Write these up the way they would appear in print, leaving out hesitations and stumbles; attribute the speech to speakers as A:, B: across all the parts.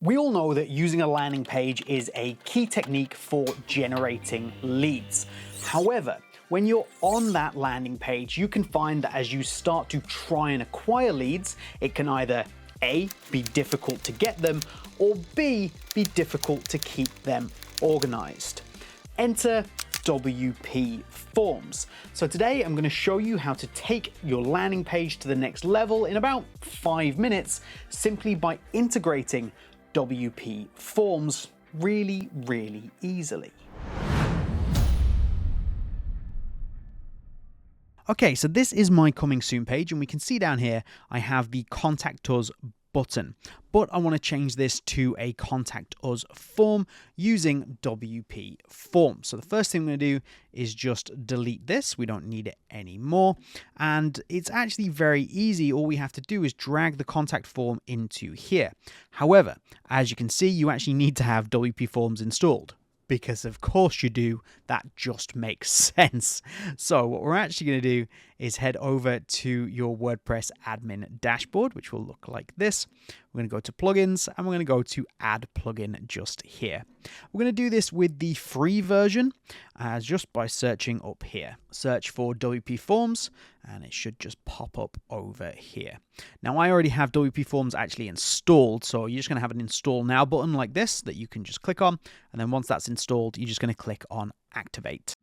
A: We all know that using a landing page is a key technique for generating leads. However, when you're on that landing page, you can find that as you start to try and acquire leads, it can either A, be difficult to get them, or B, be difficult to keep them organized. Enter WPForms. So today I'm going to show you how to take your landing page to the next level in about 5 minutes, simply by integrating WPForms really easily. Okay, so this is my coming soon page, and we can see down here I have the Contact Us button, but I want to change this to a Contact Us form using WPForms. So the first thing I'm going to do is just delete this. We don't need it anymore, and it's actually very easy. All we have to do is drag the contact form into here. However, as you can see, you actually need to have WPForms installed, because of course you do. That just makes sense. So what we're actually going to do is head over to your WordPress admin dashboard, which will look like this. We're going to go to plugins, and we're going to go to add plugin just here. We're going to do this with the free version, just by searching up here. Search for WPForms, and it should just pop up over here. Now, I already have WPForms actually installed, so you're just going to have an install now button like this that you can just click on, and then once that's installed, you're just going to click on activate.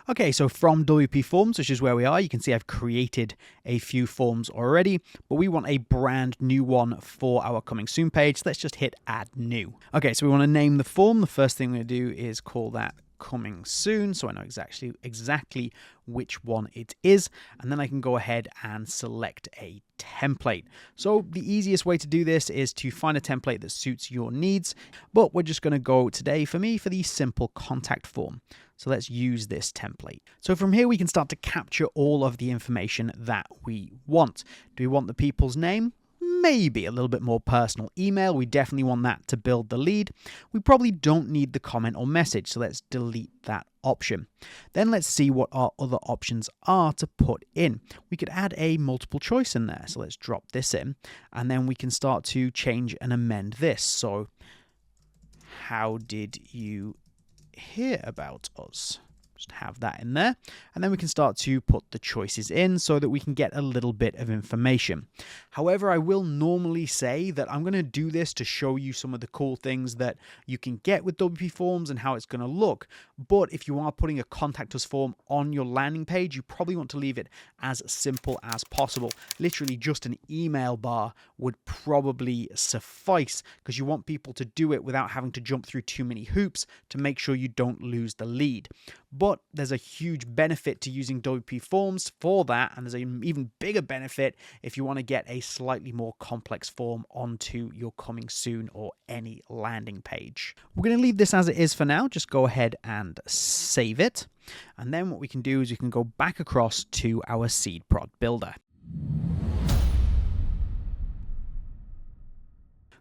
A: Okay, so from WPForms, which is where we are, you can see I've created a few forms already, but we want a brand new one for our coming soon page. So let's just hit add new. Okay, so we want to name the form. The first thing we're going to do is call that coming soon, so I know exactly which one it is, and then I can go ahead and select a template. So the easiest way to do this is to find a template that suits your needs, but we're just going to go today for the simple contact form. So let's use this template. So from here we can start to capture all of the information that we want. Do we want the people's name? Maybe a little bit more personal. Email, we definitely want that to build the lead. We probably don't need the comment or message, so let's delete that option. Then let's see what our other options are to put in. We could add a multiple choice in there, so let's drop this in, and then we can start to change and amend this. So, how did you hear about us? Just have that in there, and then we can start to put the choices in so that we can get a little bit of information. However, I will normally say that I'm going to do this to show you some of the cool things that you can get with WPForms and how it's going to look. But if you are putting a Contact Us form on your landing page, you probably want to leave it as simple as possible. Literally just an email bar would probably suffice, because you want people to do it without having to jump through too many hoops to make sure you don't lose the lead. But there's a huge benefit to using WPForms for that, and there's an even bigger benefit if you want to get a slightly more complex form onto your coming soon or any landing page. We're going to leave this as it is for now. Just go ahead and save it, and then what we can do is we can go back across to our SeedProd builder.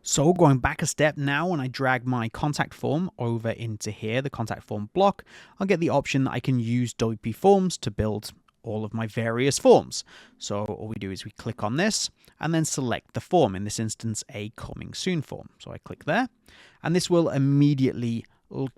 A: So going back a step now, when I drag my contact form over into here, the contact form block, I'll get the option that I can use WPForms to build all of my various forms. So all we do is we click on this and then select the form, in this instance a coming soon form. So I click there, and this will immediately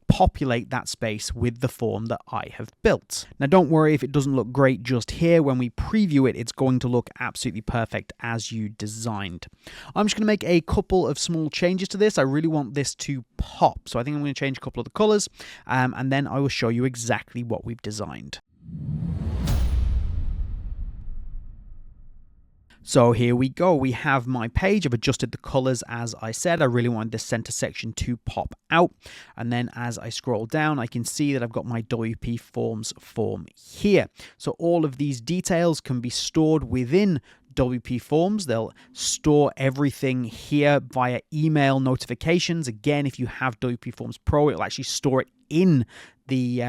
A: populate that space with the form that I have built. Now don't worry if it doesn't look great just here. When we preview it, it's going to look absolutely perfect as you designed. I'm just going to make a couple of small changes to this. I really want this to pop, so I think I'm going to change a couple of the colors, and then I will show you exactly what we've designed. So here we go. We have my page. I've adjusted the colors as I said. I really wanted this center section to pop out. And then as I scroll down, I can see that I've got my WPForms form here. So all of these details can be stored within WPForms. They'll store everything here via email notifications. Again, if you have WPForms Pro, it'll actually store it in the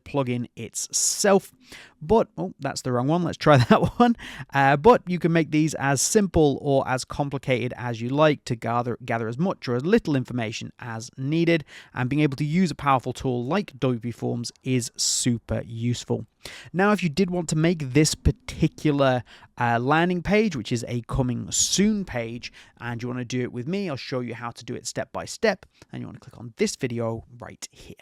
A: plugin itself. But oh, that's the wrong one. Let's try that one. But you can make these as simple or as complicated as you like to gather as much or as little information as needed. And being able to use a powerful tool like WPForms is super useful. Now, if you did want to make this particular landing page, which is a coming soon page, and you want to do it with me, I'll show you how to do it step by step. And you want to click on this video right here.